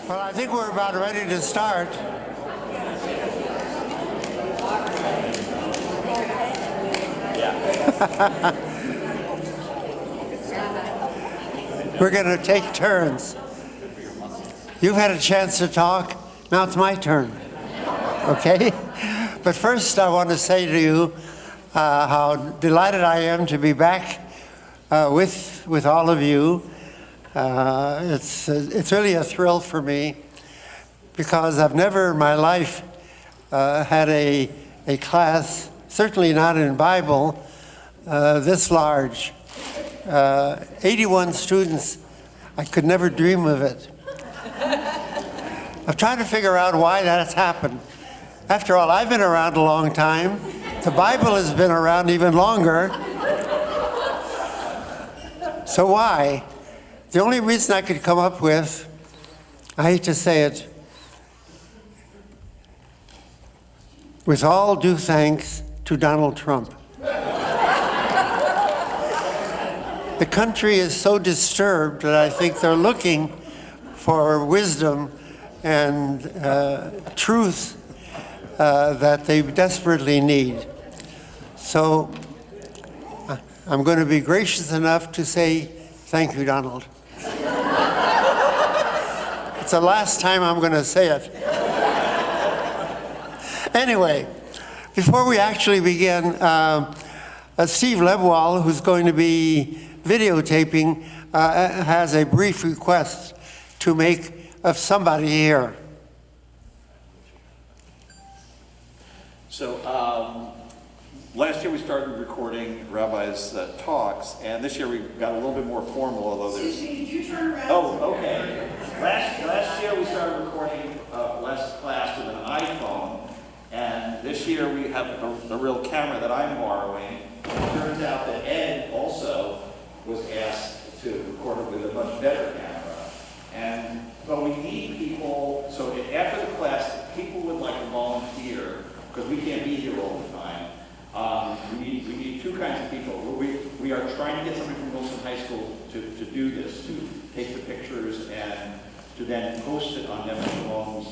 Well, I think we're about ready to start. We're going to take turns. You've had a chance to talk. Now it's my turn. Okay? But first, I want to say to you how delighted I am to be back with all of you. It's really a thrill for me because I've never in my life had a class, certainly not in Bible, this large. 81 students. I could never dream of it. I've tried to figure out why that's happened. After all, I've been around a long time. The Bible has been around even longer. So why? The only reason I could come up with, I hate to say it, with all due thanks to Donald Trump. The country is so disturbed that I think they're looking for wisdom and truth that they desperately need. So I'm going to be gracious enough to say thank you, Donald. It's the last time I'm going to say it. Anyway, before we actually begin, Steve Lebwall, who's going to be videotaping, has a brief request to make of somebody here. So last year we started recording Rabbi's talks, and this year we got a little bit more formal, although there's... Excuse me, did you turn around? Oh, okay. Last year we started recording last class with an iPhone, and this year we have a real camera that I'm borrowing. It turns out that Ed also was asked to record it with a much better camera. But we need people, so after the class, if people would like to volunteer, because we can't be here all the time. We need two kinds of people. We are trying to get somebody from Wilson High School to do this, to take the pictures and to then post it on Neveh Shalom's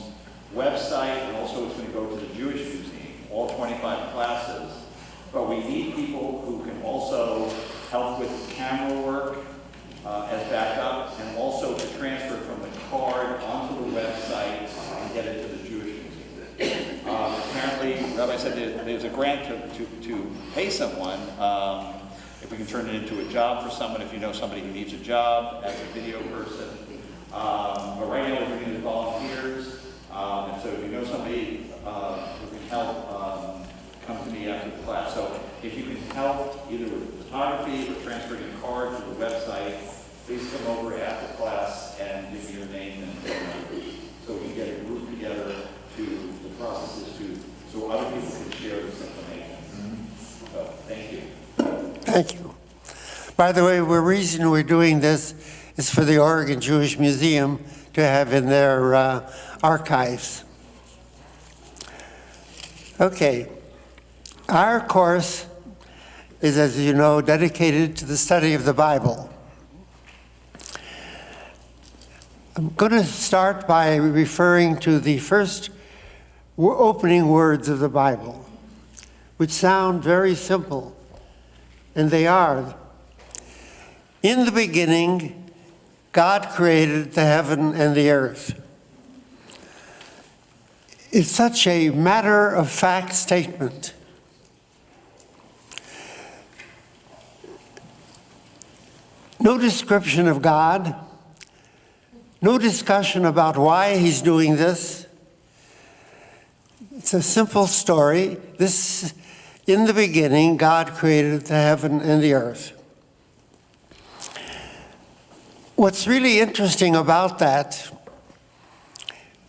website, and also it's going to go to the Jewish Museum, all 25 classes. But we need people who can also help with camera work as backup, and also to transfer from the card onto the website and get it to the Jewish Museum. Apparently, Rabbi said there's a grant to pay someone if we can turn it into a job for someone, if you know somebody who needs a job as a video person. But right now we're bringing in volunteers, and so if you know somebody who can help, come to me after the class. So if you can help either with photography or transferring a card to the website, please come over after class and give me your name and phone number so we can get a group together to the processes so other people can share this information. So thank you. Thank you. By the way, the reason we're doing this is for the Oregon Jewish Museum to have in their archives. Okay. Our course is, as you know, dedicated to the study of the Bible. I'm going to start by referring to the first opening words of the Bible, which sound very simple, and they are. In the beginning, God created the heaven and the earth. It's such a matter-of-fact statement. No description of God, no discussion about why he's doing this. It's a simple story. In the beginning, God created the heaven and the earth. What's really interesting about that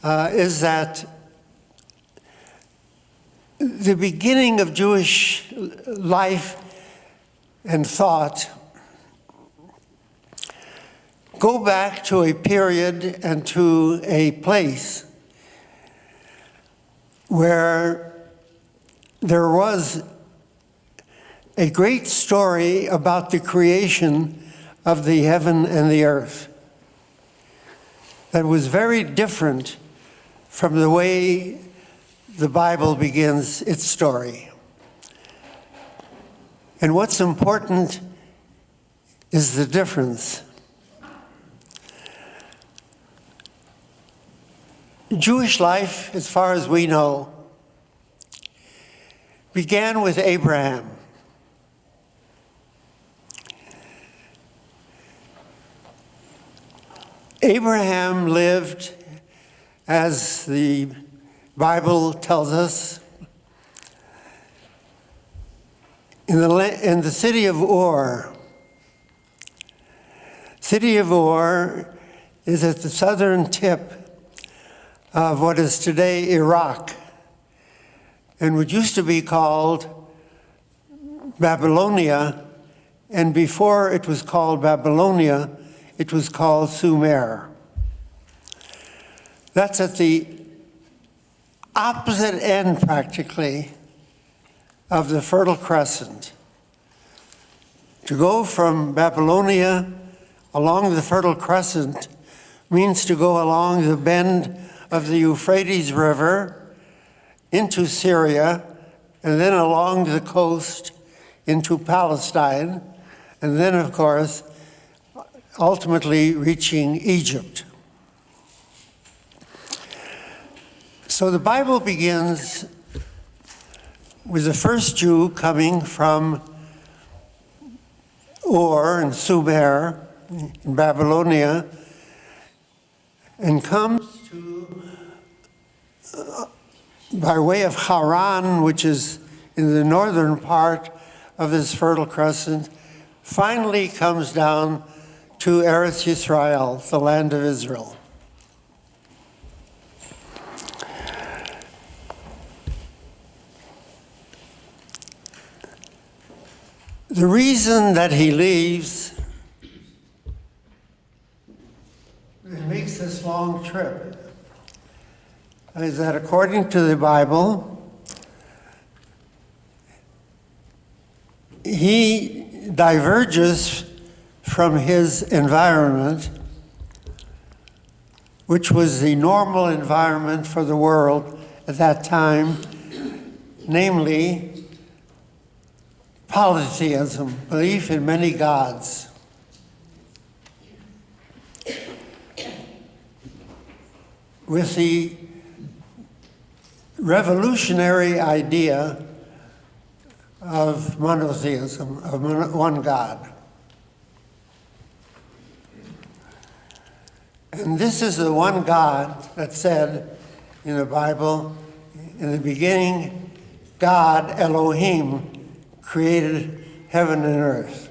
is that the beginning of Jewish life and thought go back to a period and to a place where there was a great story about the creation of the heaven and the earth. that was very different from the way the Bible begins its story. And what's important is the difference. Jewish life, as far as we know, began with Abraham. Abraham lived, as the Bible tells us, in the city of Ur. City of Ur is at the southern tip of what is today Iraq, and what used to be called Babylonia, and before it was called Babylonia, it was called Sumer. That's at the opposite end, practically, of the Fertile Crescent. To go from Babylonia along the Fertile Crescent means to go along the bend of the Euphrates River into Syria, and then along the coast into Palestine, and then, of course, ultimately reaching Egypt. So the Bible begins with the first Jew coming from Ur and Sumer in Babylonia, and comes to, by way of Haran, which is in the northern part of this Fertile Crescent, finally comes down to Eretz Yisrael, the land of Israel. The reason that he leaves and makes this long trip is that, according to the Bible, he diverges from his environment, which was the normal environment for the world at that time, namely polytheism, belief in many gods. With the revolutionary idea of monotheism, of one God. And this is the one God that said in the Bible, in the beginning, God, Elohim, created heaven and earth.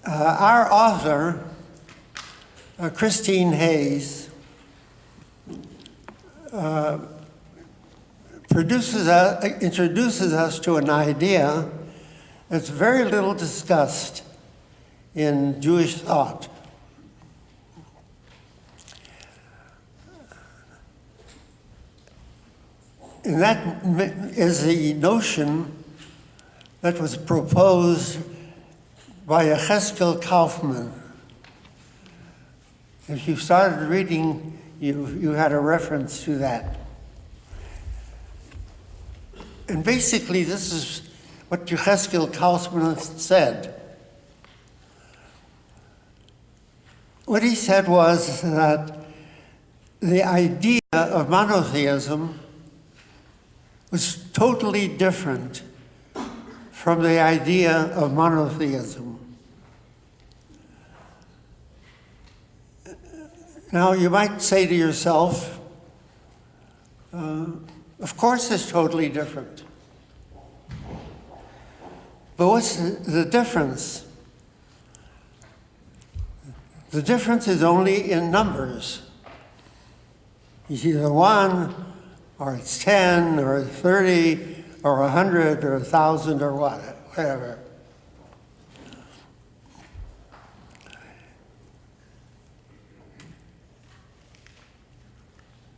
Our author, Christine Hayes, introduces us to an idea that's very little discussed in Jewish thought. And that is the notion that was proposed by Yechezkel Kaufman. If you started reading, you had a reference to that. And basically, this is what Yechezkel Kaufman said. What he said was that the idea of monotheism was totally different from the idea of monotheism. Now, you might say to yourself, of course it's totally different. But what's the difference? The difference is only in numbers. It's either 1, or it's 10, or 30, or 100, or 1,000, or whatever.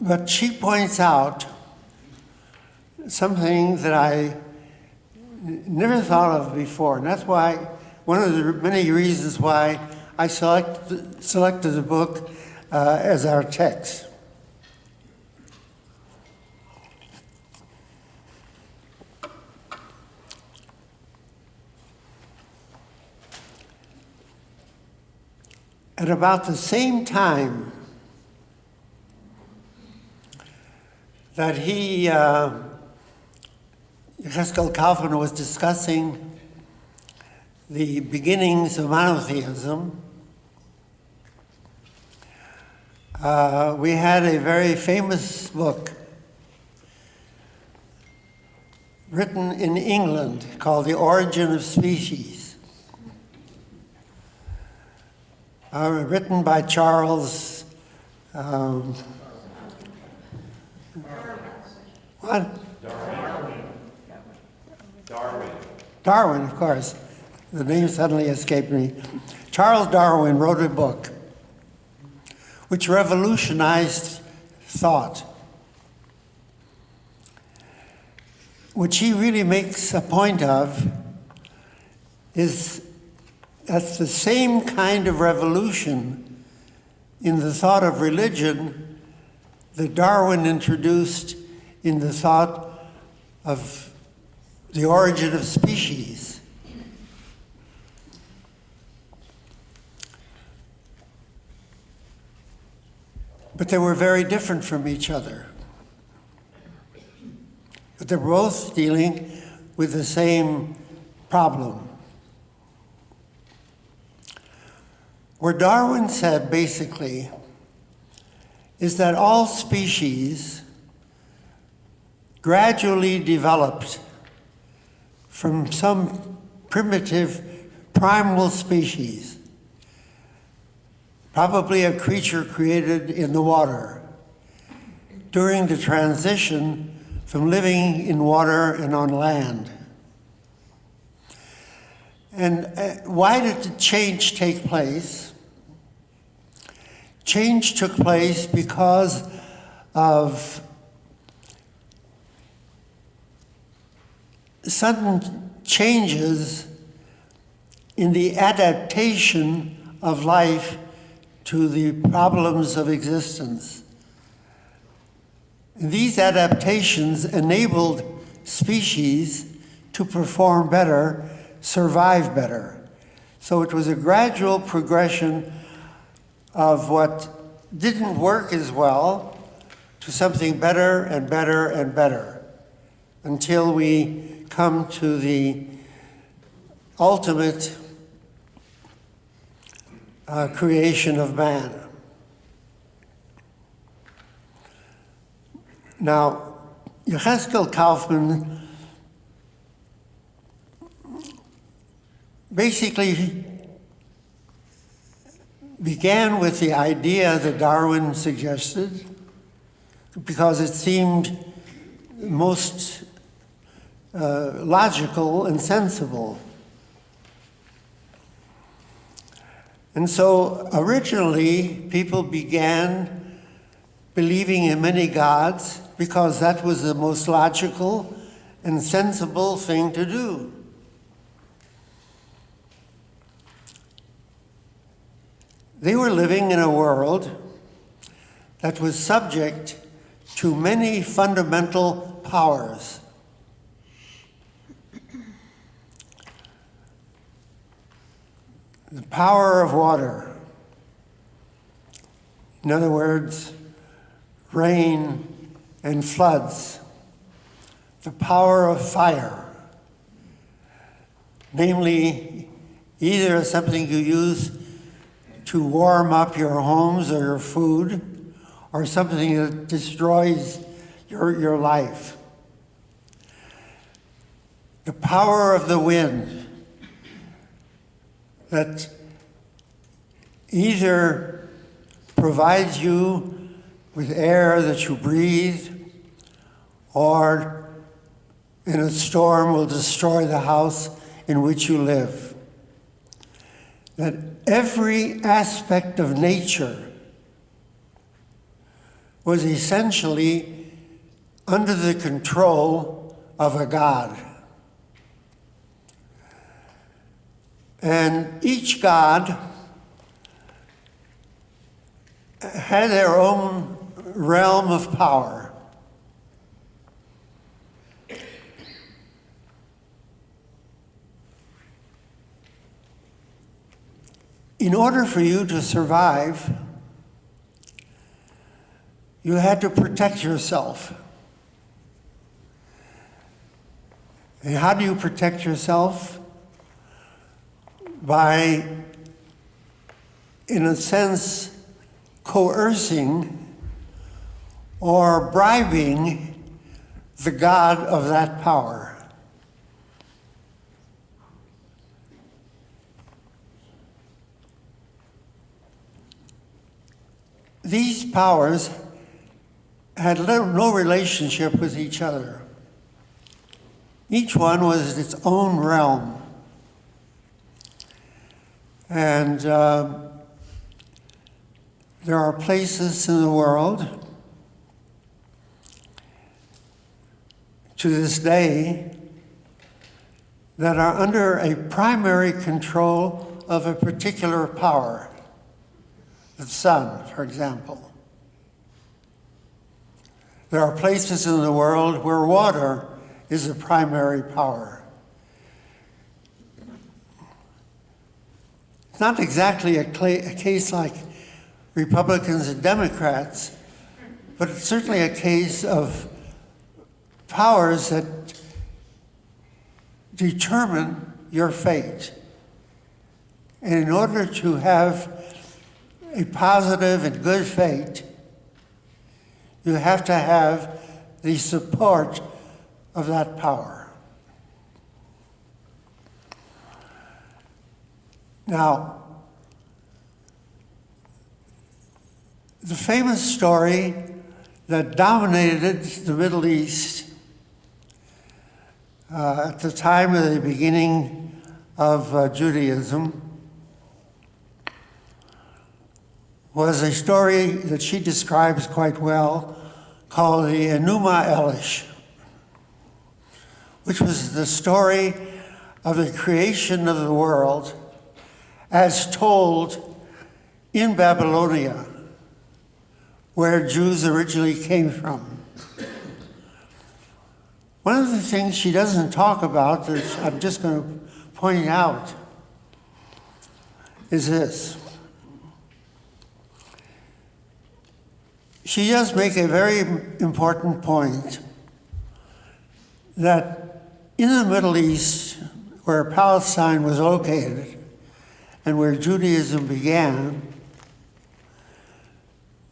But she points out something that I never thought of before, and that's why one of the many reasons why I selected the book as our text. At about the same time that Yechezkel Kaufman was discussing the beginnings of monotheism, we had a very famous book written in England called The Origin of Species, written by Charles Darwin, of course. The name suddenly escaped me. Charles Darwin wrote a book which revolutionized thought, which he really makes a point of is that's the same kind of revolution in the thought of religion that Darwin introduced in the thought of the origin of species. But they were very different from each other. But they're both dealing with the same problem. What Darwin said, basically, is that all species gradually developed from some primitive primal species, probably a creature created in the water, during the transition from living in water and on land. And why did the change take place? Change took place because of sudden changes in the adaptation of life to the problems of existence. And these adaptations enabled species to perform better, survive better. So it was a gradual progression of what didn't work as well to something better and better and better, until we come to the ultimate creation of man. Now, Yechezkel Kaufman basically began with the idea that Darwin suggested because it seemed most logical and sensible. And so originally people began believing in many gods because that was the most logical and sensible thing to do. They were living in a world that was subject to many fundamental powers. The power of water, in other words, rain and floods. The power of fire, namely either something you use to warm up your homes or your food, or something that destroys your life. The power of the wind, that either provides you with air that you breathe, or in a storm will destroy the house in which you live. That every aspect of nature was essentially under the control of a god. And each god had their own realm of power. In order for you to survive, you had to protect yourself. And how do you protect yourself? By, in a sense, coercing or bribing the god of that power. These powers had no relationship with each other. Each one was its own realm. And there are places in the world to this day that are under a primary control of a particular power. The sun, for example. There are places in the world where water is a primary power. It's not exactly a case like Republicans and Democrats, but it's certainly a case of powers that determine your fate. And in order to have a positive and good fate, you have to have the support of that power. Now, the famous story that dominated the Middle East at the time of the beginning of Judaism was a story that she describes quite well called the Enuma Elish, which was the story of the creation of the world as told in Babylonia, where Jews originally came from. One of the things she doesn't talk about, that I'm just going to point out, is this. She does make a very important point that in the Middle East, where Palestine was located and where Judaism began,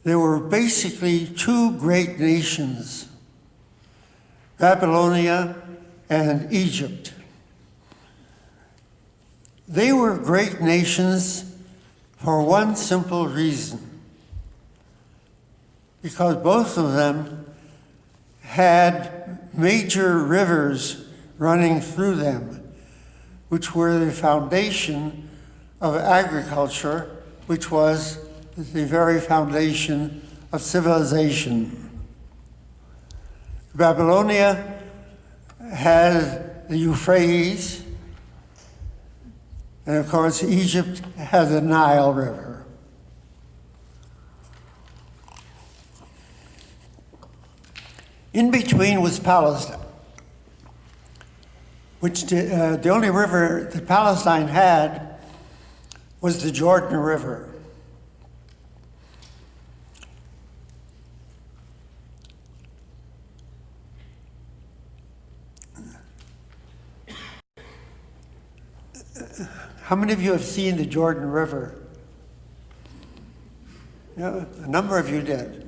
there were basically two great nations, Babylonia and Egypt. They were great nations for one simple reason. Because both of them had major rivers running through them, which were the foundation of agriculture, which was the very foundation of civilization. Babylonia had the Euphrates, and of course Egypt had the Nile River. In between was Palestine, which the only river that Palestine had was the Jordan River. How many of you have seen the Jordan River? Yeah, a number of you did.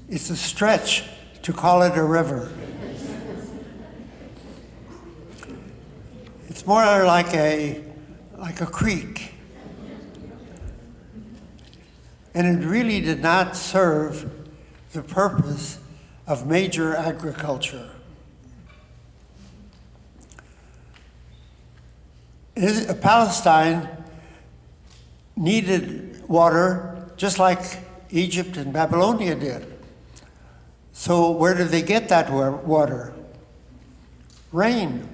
It's a stretch to call it a river. It's more like a creek. And it really did not serve the purpose of major agriculture. Palestine needed water just like Egypt and Babylonia did. So where did they get that water? Rain.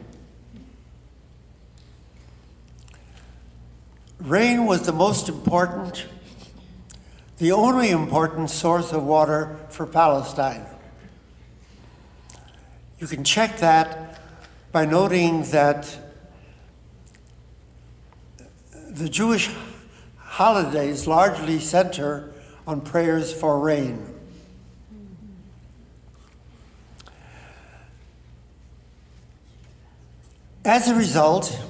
rain was the most important, the only important source of water for Palestine. You can check that by noting that the Jewish holidays largely center on prayers for rain. As a result,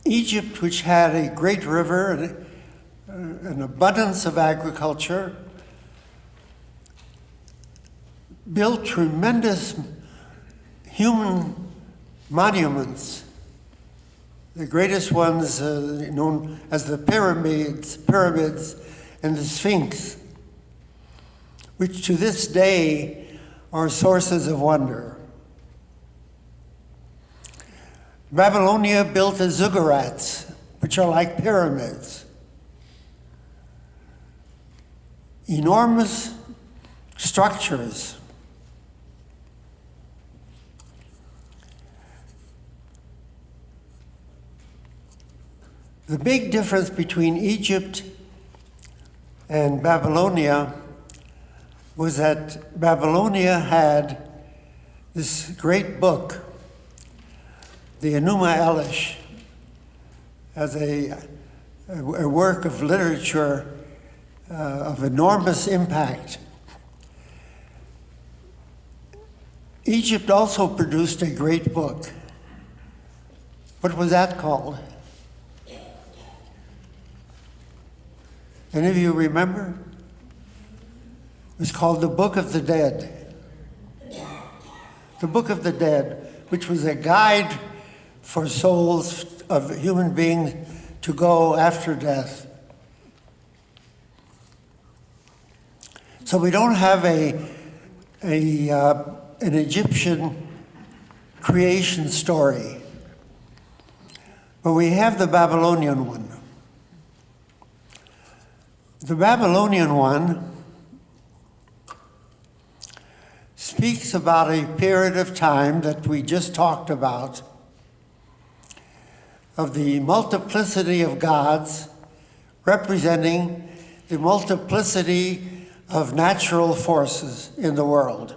Egypt, which had a great river and an abundance of agriculture, built tremendous human monuments. The greatest ones known as the pyramids and the Sphinx, which to this day are sources of wonder. Babylonia built the ziggurats, which are like pyramids. Enormous structures. The big difference between Egypt and Babylonia was that Babylonia had this great book, the Enuma Elish, as a work of literature of enormous impact. Egypt also produced a great book. What was that called? Any of you remember? It was called the Book of the Dead. The Book of the Dead, which was a guide for souls of human beings to go after death. So we don't have an Egyptian creation story, but we have the Babylonian one. The Babylonian one speaks about a period of time that we just talked about, of the multiplicity of gods representing the multiplicity of natural forces in the world.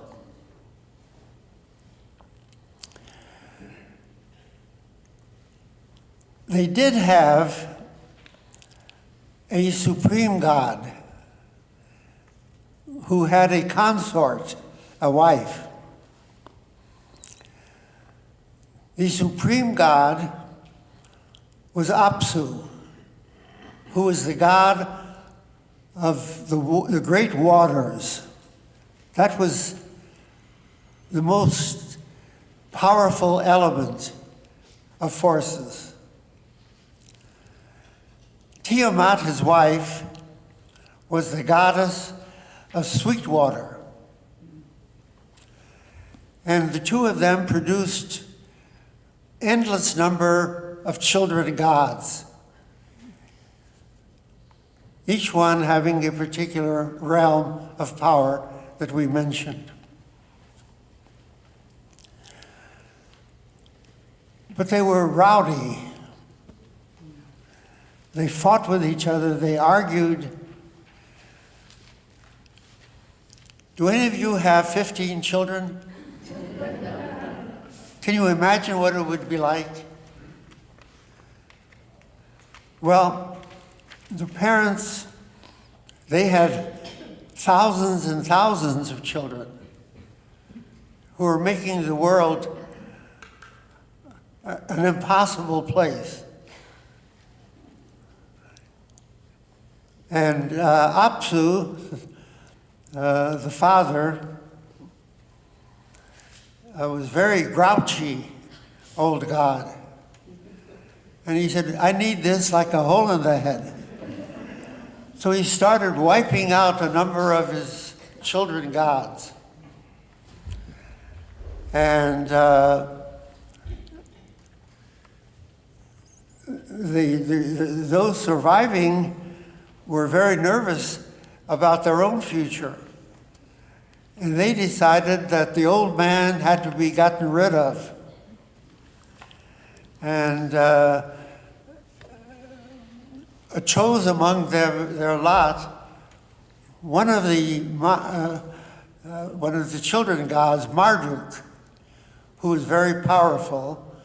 They did have a supreme God who had a consort, a wife. The supreme God was Apsu, who was the god of the great waters. That was the most powerful element of forces. Tiamat, his wife, was the goddess of sweet water. And the two of them produced endless number of children gods, each one having a particular realm of power that we mentioned. But they were rowdy. They fought with each other, they argued. Do any of you have 15 children? Can you imagine what it would be like? Well, the parents, they had thousands and thousands of children who were making the world an impossible place. And Apsu, the father, was very grouchy old god. And he said, I need this like a hole in the head. So he started wiping out a number of his children gods. And those surviving were very nervous about their own future. And they decided that the old man had to be gotten rid of. and chose among their lot one of the children gods, Marduk, who was very powerful,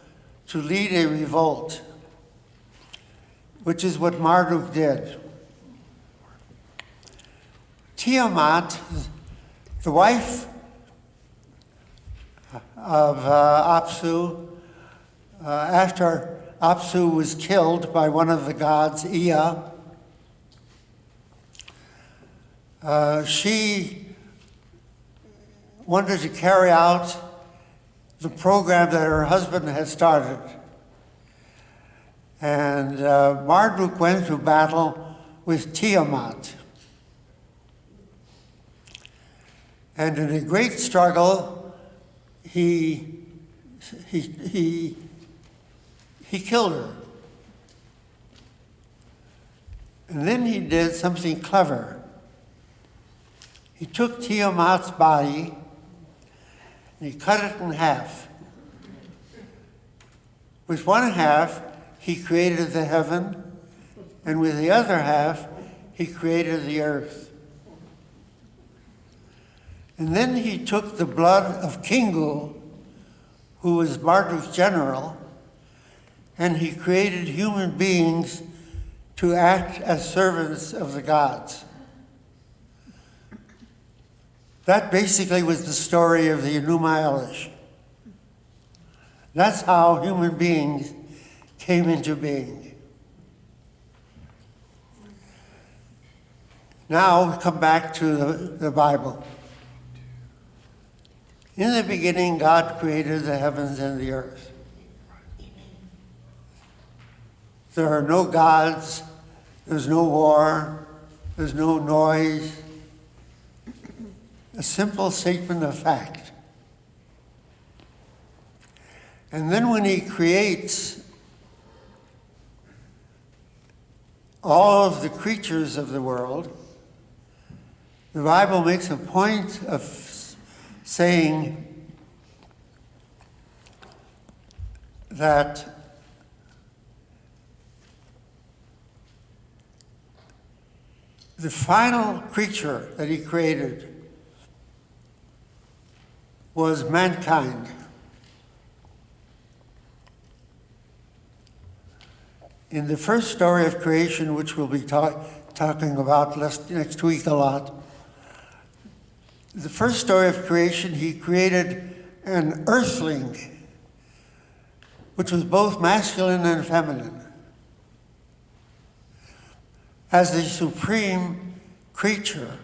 to lead a revolt, which is what Marduk did. Tiamat, the wife of Apsu, after Apsu was killed by one of the gods, Ea, she wanted to carry out the program that her husband had started. And Marduk went to battle with Tiamat. And in a great struggle, he killed her. And then he did something clever. He took Tiamat's body and he cut it in half. With one half, he created the heaven, and with the other half, he created the earth. And then he took the blood of Kingu, who was Marduk's general, and he created human beings to act as servants of the gods. That basically was the story of the Enuma Elish. That's how human beings came into being. Now we come back to the Bible. In the beginning, God created the heavens and the earth. There are no gods, there's no war, there's no noise. A simple statement of fact. And then when he creates all of the creatures of the world, the Bible makes a point of saying that the final creature that he created was mankind. In the first story of creation, which we'll be talking about next week a lot, the first story of creation, he created an earthling, which was both masculine and feminine, as the supreme creature.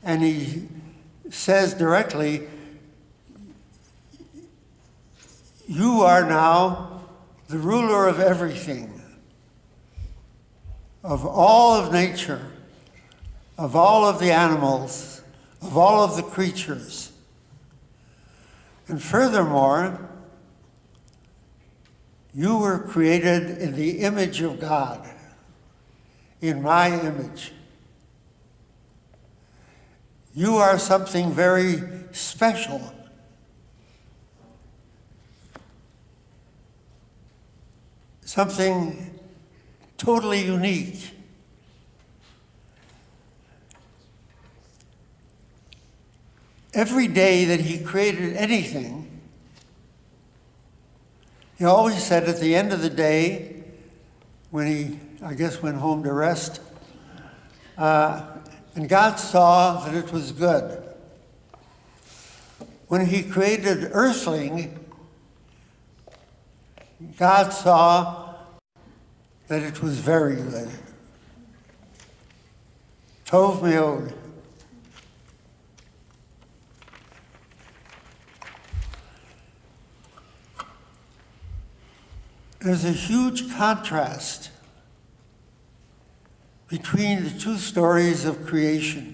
And he says directly, you are now the ruler of everything, of all of nature, of all of the animals, of all of the creatures. And furthermore, you were created in the image of God, in my image. You are something very special. Something totally unique. Every day that he created anything, he always said at the end of the day, when he, I guess, went home to rest, and God saw that it was good. When he created earthling, God saw that it was very good. Tov meod. There's a huge contrast between the two stories of creation.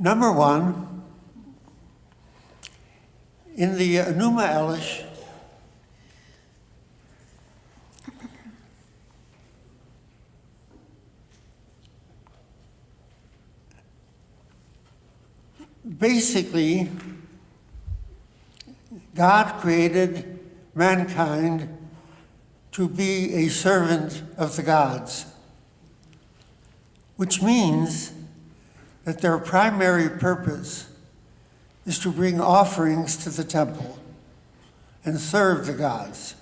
Number one, in the Enuma Elish, basically, God created mankind to be a servant of the gods, which means that their primary purpose is to bring offerings to the temple and serve the gods.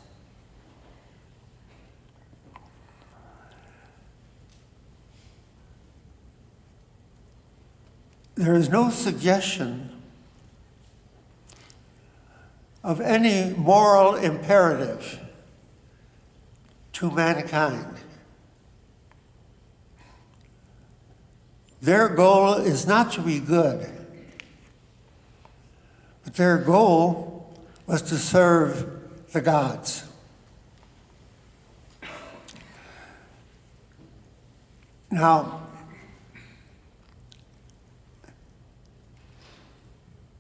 There is no suggestion of any moral imperative to mankind. Their goal is not to be good, but their goal was to serve the gods. Now,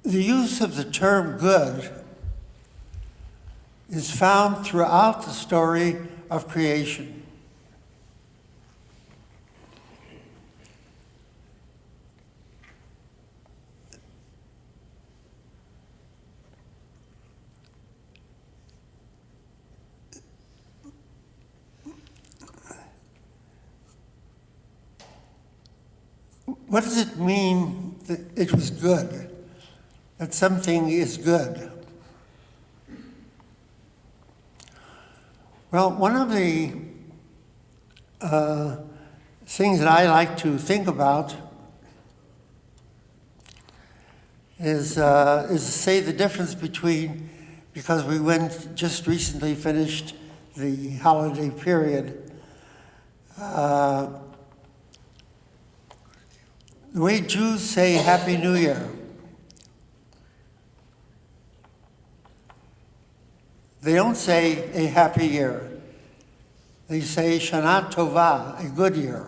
the use of the term good is found throughout the story of creation. What does it mean that it was good, that something is good? Well, one of the things that I like to think about is say the difference between, because we just recently finished the holiday period, the way Jews say Happy New Year. They don't say a happy year. They say Shana Tova, a good year.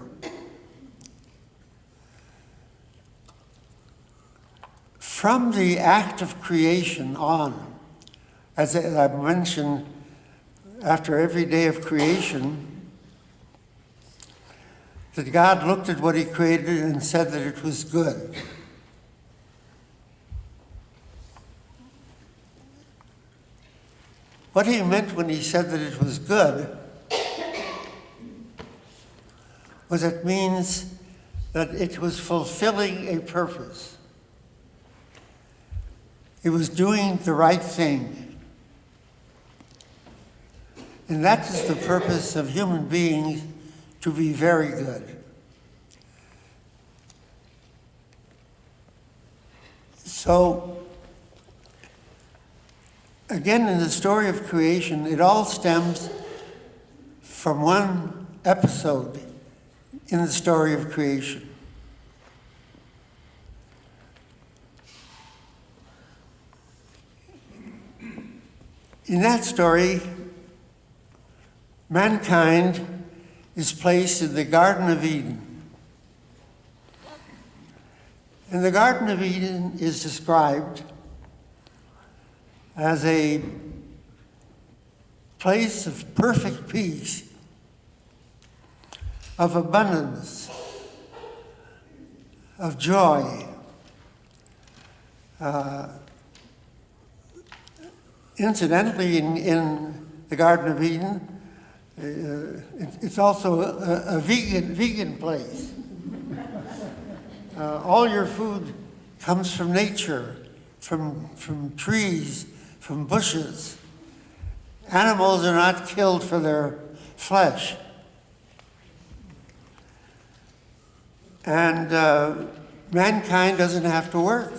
From the act of creation on, as I mentioned, after every day of creation, that God looked at what he created and said that it was good. What he meant when he said that it was good was it means that it was fulfilling a purpose. It was doing the right thing. And that is the purpose of human beings, to be very good. So, again, in the story of creation, it all stems from one episode in the story of creation. In that story, mankind is placed in the Garden of Eden. And the Garden of Eden is described as a place of perfect peace, of abundance, of joy. Incidentally, in the Garden of Eden, it's also a vegan place. All your food comes from nature, from trees, from bushes. Animals are not killed for their flesh. And mankind doesn't have to work.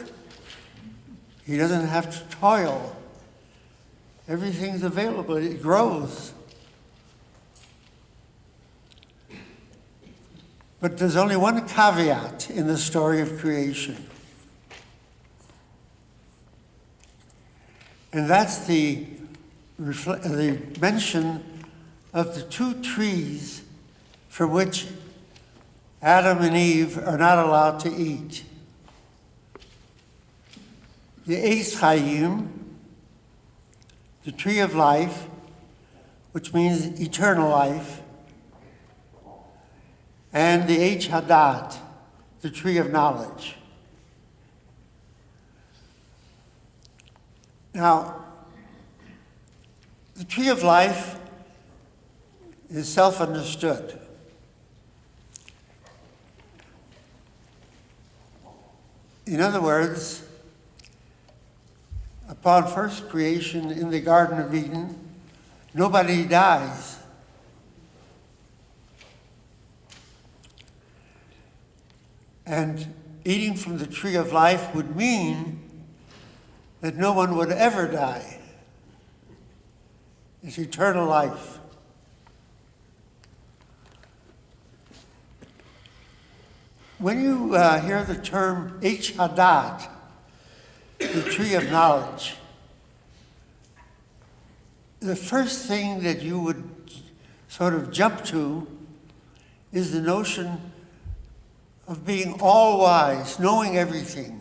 He doesn't have to toil. Everything's available, it grows. But there's only one caveat in the story of creation. And that's the mention of the two trees from which Adam and Eve are not allowed to eat. The Eitz Chaim, the tree of life, which means eternal life, and the Eitz Hadat, the tree of knowledge. Now, the tree of life is self-understood. In other words, upon first creation in the Garden of Eden, nobody dies. And eating from the tree of life would mean that no one would ever die. It's eternal life. When you hear the term H Hadat, the tree of knowledge, the first thing that you would sort of jump to is the notion of being all wise, knowing everything.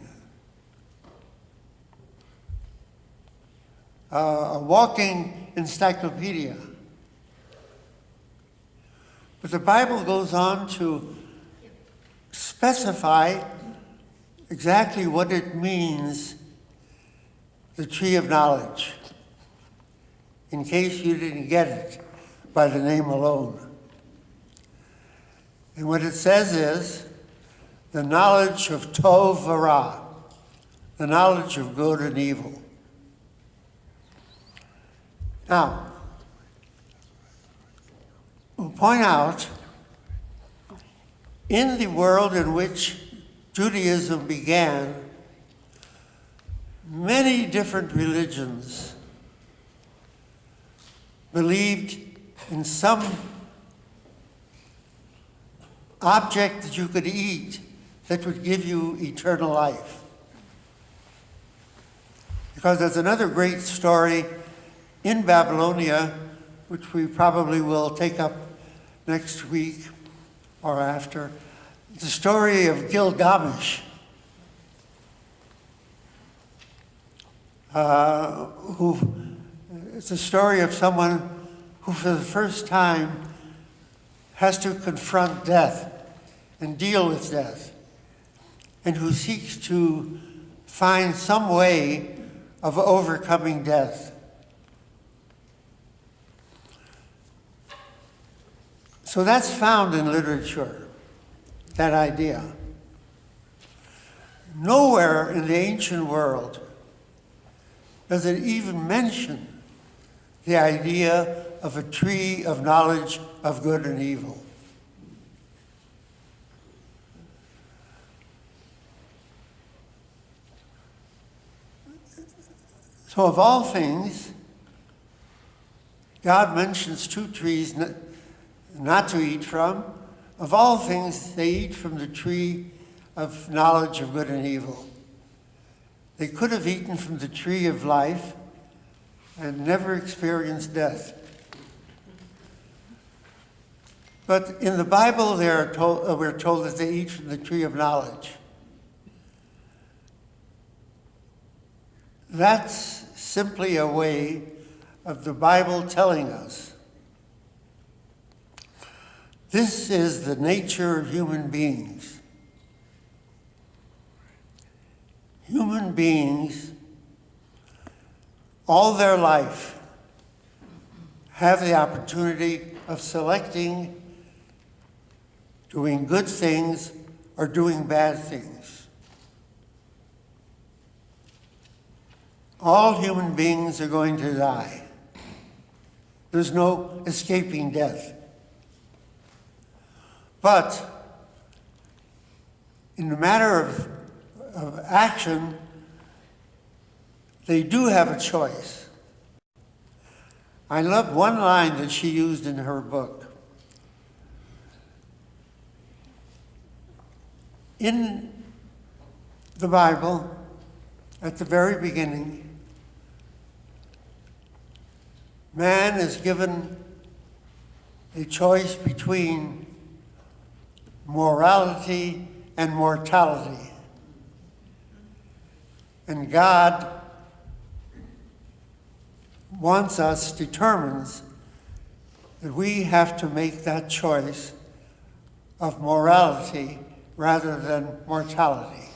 A walking encyclopedia. But the Bible goes on to specify exactly what it means, the tree of knowledge, in case you didn't get it by the name alone. And what it says is the knowledge of Tov V'Ra, the knowledge of good and evil. Now, we'll point out, in the world in which Judaism began, many different religions believed in some object that you could eat that would give you eternal life. Because there's another great story in Babylonia, which we probably will take up next week or after, the story of Gilgamesh, it's a story of someone who for the first time has to confront death and deal with death, and who seeks to find some way of overcoming death. So that's found in literature, that idea. Nowhere in the ancient world does it even mention the idea of a tree of knowledge of good and evil. So of all things, God mentions two trees not to eat from. Of all things, they eat from the tree of knowledge of good and evil. They could have eaten from the tree of life and never experienced death. But in the Bible, we're told that they eat from the tree of knowledge. That's simply a way of the Bible telling us this is the nature of human beings. Human beings, all their life, have the opportunity of selecting doing good things or doing bad things. All human beings are going to die. There's no escaping death. But in the matter of action, they do have a choice. I love one line that she used in her book. In the Bible, at the very beginning, man is given a choice between morality and mortality. And God determines that we have to make that choice of morality rather than mortality.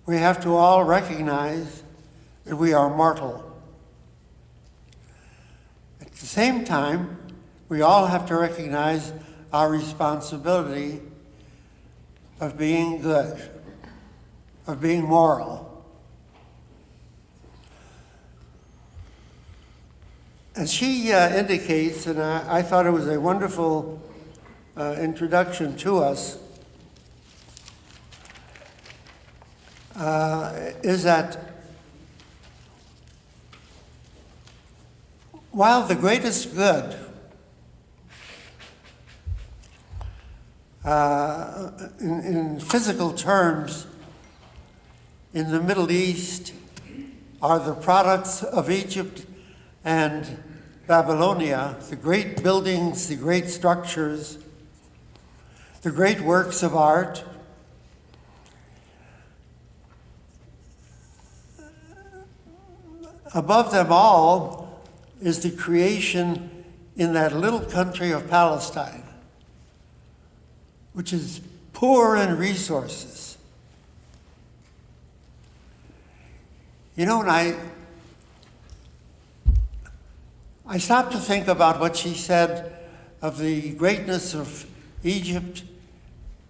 We have to all recognize that we are mortal. At the same time, we all have to recognize our responsibility of being good, of being moral. As she indicates, and I thought it was a wonderful introduction to us, is that while the greatest good in physical terms in the Middle East are the products of Egypt and Babylonia, the great buildings, the great structures, the great works of art, above them all is the creation in that little country of Palestine, which is poor in resources. You know, and I stopped to think about what she said of the greatness of Egypt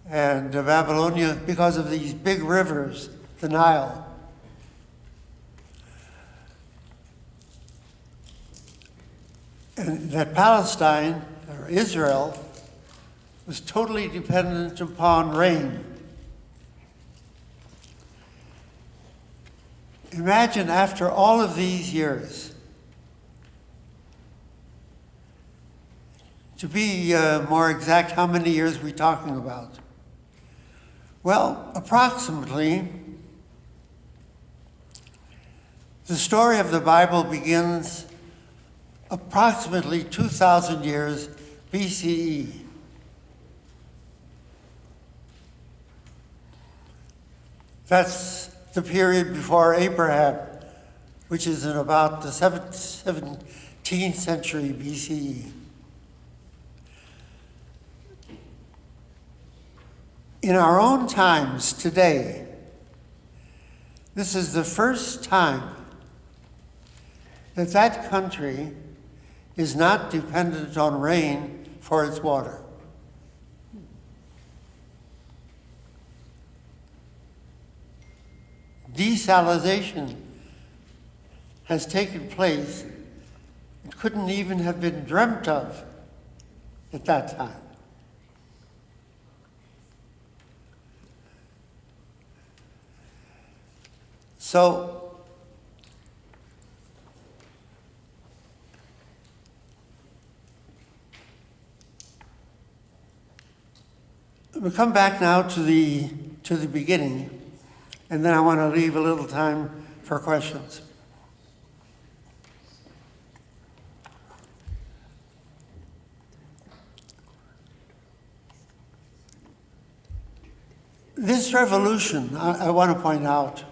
and Babylonia because of these big rivers, the Nile. And that Palestine, or Israel, was totally dependent upon rain. Imagine after all of these years, to be more exact, how many years are we talking about? Well, approximately, the story of the Bible begins approximately 2,000 years BCE. That's the period before Abraham, which is in about the 17th century BCE. In our own times today, this is the first time that that country is not dependent on rain for its water. Desalination has taken place. It couldn't even have been dreamt of at that time. So, we come back now to the beginning, and then I want to leave a little time for questions. This revolution, I want to point out,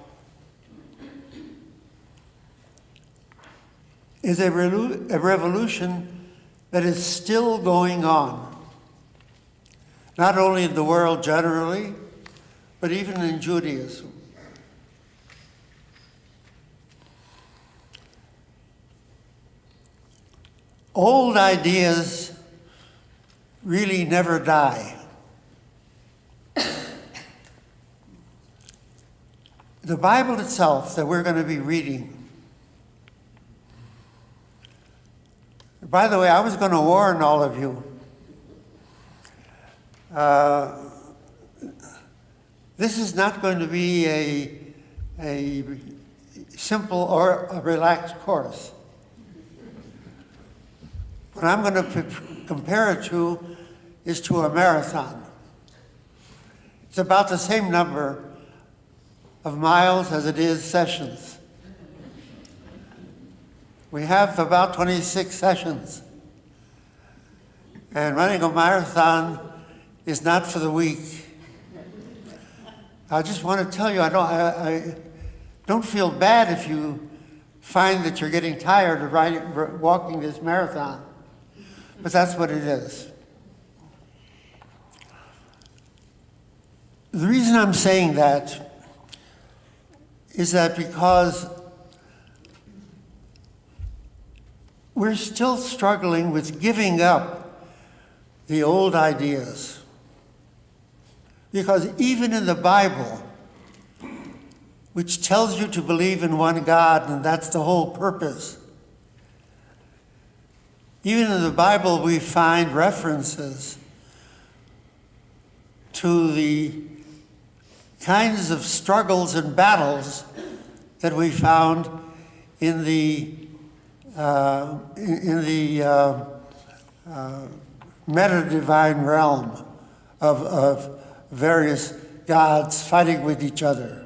is a revolution that is still going on, not only in the world generally, but even in Judaism. Old ideas really never die. The Bible itself that we're going to be reading. By the way, I was going to warn all of you. This is not going to be a simple or a relaxed course. What I'm going to compare it to is to a marathon. It's about the same number of miles as it is sessions. We have about 26 sessions. And running a marathon is not for the weak. I just want to tell you, I don't feel bad if you find that you're getting tired of walking this marathon. But that's what it is. The reason I'm saying that is that because we're still struggling with giving up the old ideas. Because even in the Bible, which tells you to believe in one God, and that's the whole purpose, even in the Bible we find references to the kinds of struggles and battles that we found in the meta-divine realm of various gods fighting with each other.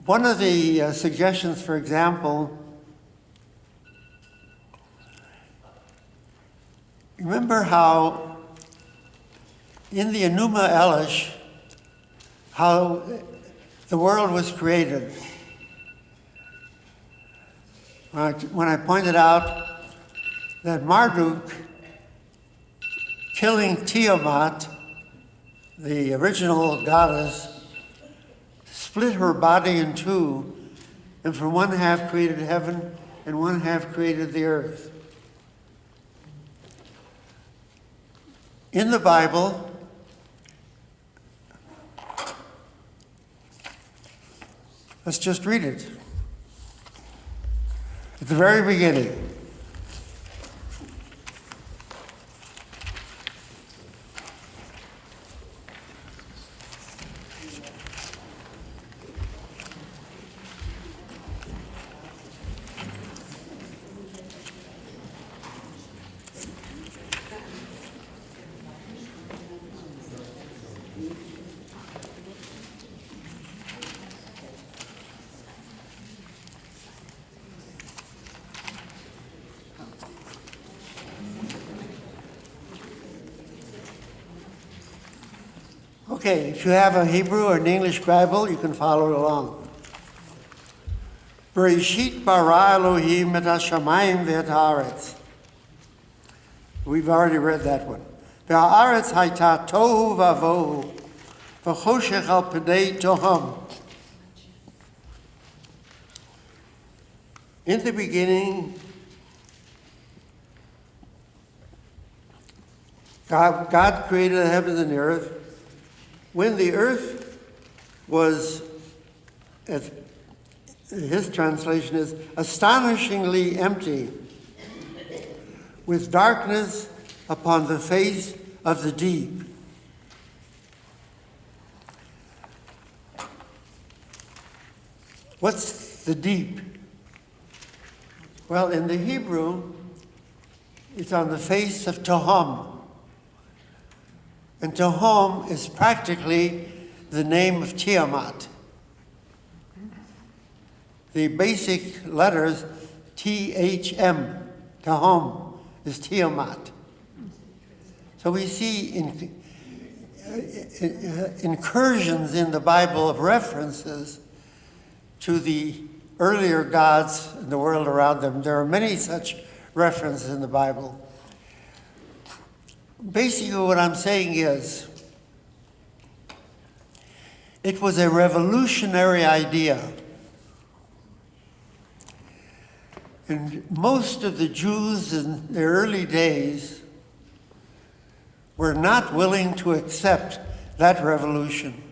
One of the suggestions, for example, remember how in the Enuma Elish, how the world was created. When I pointed out that Marduk, killing Tiamat, the original goddess, split her body in two, and from one half created heaven and one half created the earth. In the Bible, let's just read it. At the very beginning. Okay, if you have a Hebrew or an English Bible, you can follow along. Bereshit bara Elohim et hashamayim ve'et haaretz. We've already read that one. Ve'haaretz hayta tohu vavohu v'choshech al pnei toham. In the beginning, God created the heavens and the earth. When the earth was, as his translation is, astonishingly empty, with darkness upon the face of the deep. What's the deep? Well, in the Hebrew, it's on the face of Toham. And Toham is practically the name of Tiamat. The basic letters, T-H-M, Toham, is Tiamat. So we see incursions in the Bible of references to the earlier gods in the world around them. There are many such references in the Bible. Basically, what I'm saying is, it was a revolutionary idea. And most of the Jews in the early days were not willing to accept that revolution.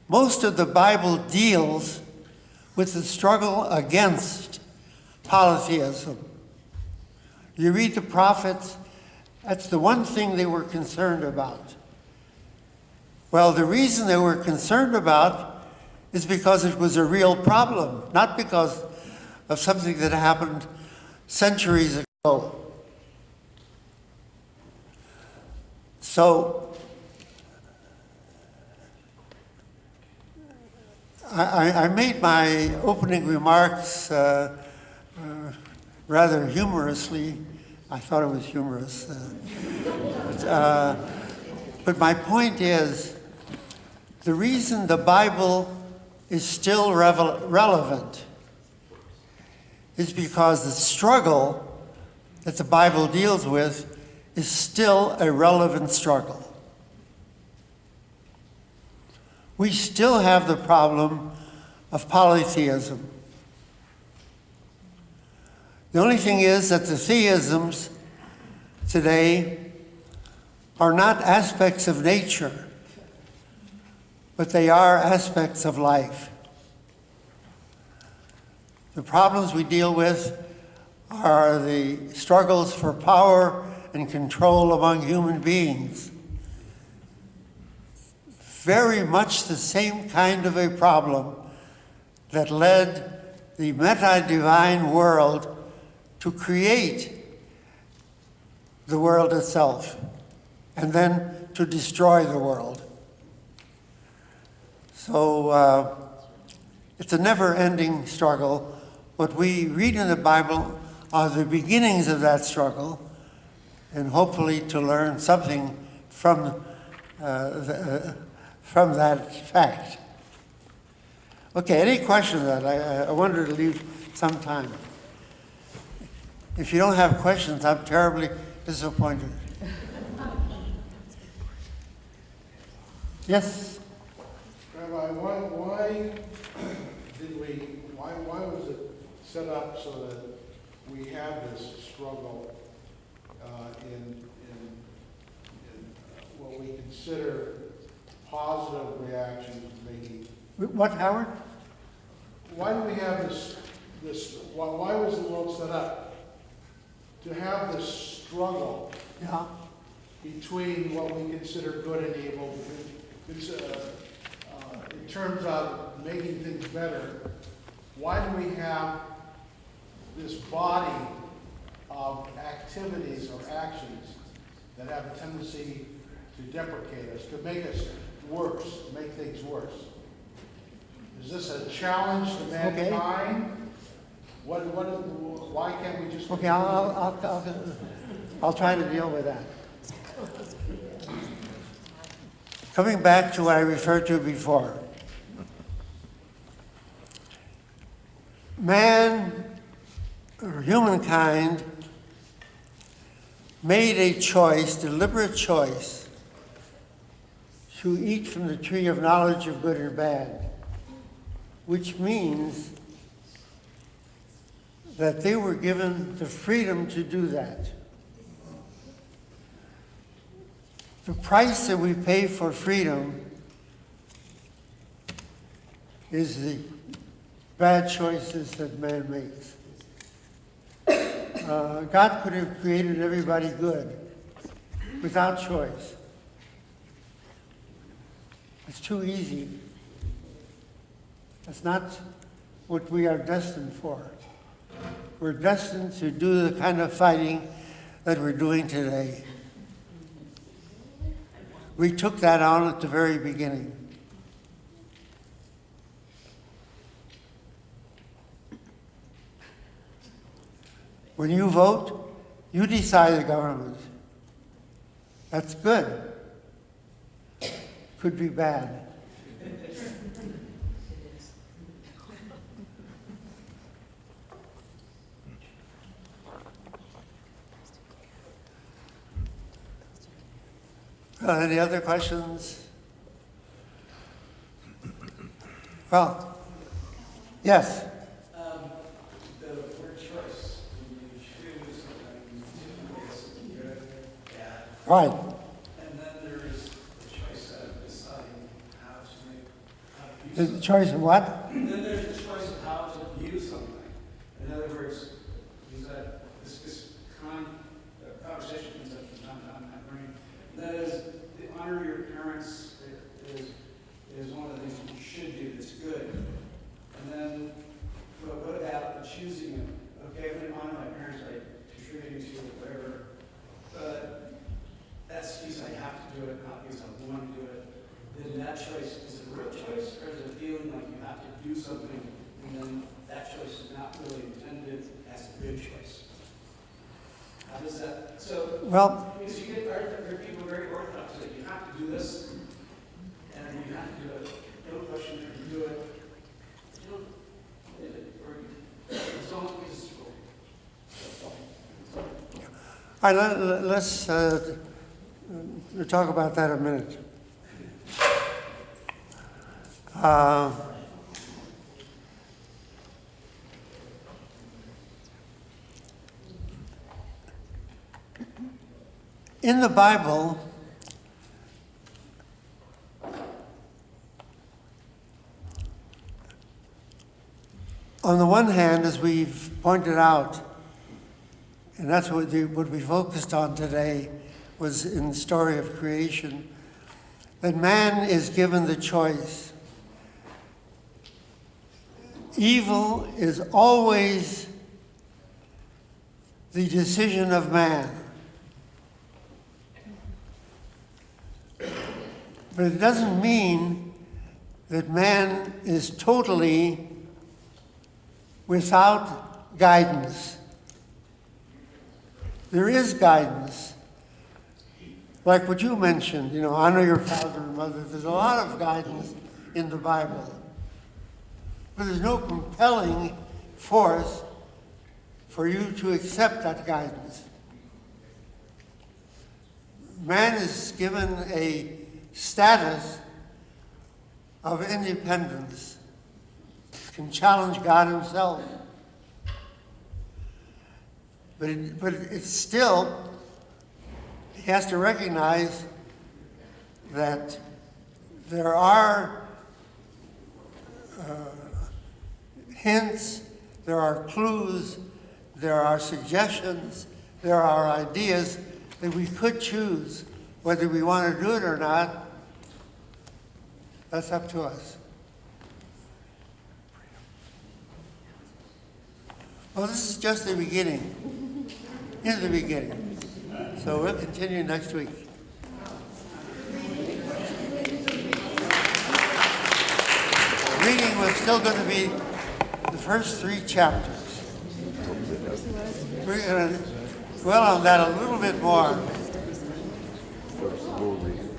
Most of the Bible deals with the struggle against polytheism. You read the prophets, that's the one thing they were concerned about. Well, the reason they were concerned about is because it was a real problem, not because of something that happened centuries ago. So, I made my opening remarks rather humorously. I thought it was humorous. But my point is, the reason the Bible is still relevant is because the struggle that the Bible deals with is still a relevant struggle. We still have the problem of polytheism. The only thing is that the theisms today are not aspects of nature, but they are aspects of life. The problems we deal with are the struggles for power and control among human beings. Very much the same kind of a problem that led the meta-divine world to create the world itself and then to destroy the world. So it's a never-ending struggle. What we read in the Bible are the beginnings of that struggle, and hopefully to learn something from that fact. Okay, any questions on that? I wanted to leave some time. If you don't have questions, I'm terribly disappointed. Yes? Rabbi, why was it set up so that we have this struggle in what we consider positive reactions, maybe? What, Howard? Why do we have why was the world set up to have this struggle Yeah. between what we consider good and evil, in terms of making things better? Why do we have this body of activities or actions that have a tendency to deprecate us, to make us worse, to make things worse? Is this a challenge to mankind? Why can't we just... Okay, I'll try to deal with that. Coming back to what I referred to before. Man, or humankind, made a choice, deliberate choice, to eat from the tree of knowledge of good and bad, which means that they were given the freedom to do that. The price that we pay for freedom is the bad choices that man makes. God could have created everybody good without choice. It's too easy. That's not what we are destined for. We're destined to do the kind of fighting that we're doing today. We took that on at the very beginning. When you vote, you decide the government. That's good. Could be bad. Any other questions? Well, yes. The word choice, when you choose something, two ways, good, bad. Right. And then there is the choice of deciding how to The use choice of what? And then there's the choice of how to use something. In other words, this conversation comes up from time to time in my brain. That is, the honor your parents is one of the things you should do that's good. And then what about choosing them? Okay, I'm going to honor my parents by contributing to it, whatever. But that's because I have to do it, not because I want to do it. Then that choice, is it a real choice, or is it a feeling like you have to do something, and then that choice is not really intended as a good choice? How does that, so, Well, because you get people very orthodox, like you have to do this, and you have to do it. Don't question it, you do it. You don't, or it's not useful. all right, let's talk about that a minute. In the Bible, on the one hand, as we've pointed out, and that's what we focused on today, was in the story of creation, that man is given the choice. Evil is always the decision of man. But it doesn't mean that man is totally without guidance. There is guidance. Like what you mentioned, honor your father and mother. There's a lot of guidance in the Bible. But there's no compelling force for you to accept that guidance. Man is given a status of independence, can challenge God himself. But it's still, he has to recognize that there are hints, there are clues, there are suggestions, there are ideas that we could choose. Whether we want to do it or not, that's up to us. Well, this is just the beginning. In the beginning. So we'll continue next week. Reading was still going to be the first 3 chapters. We're going to dwell on that a little bit more. We'll read.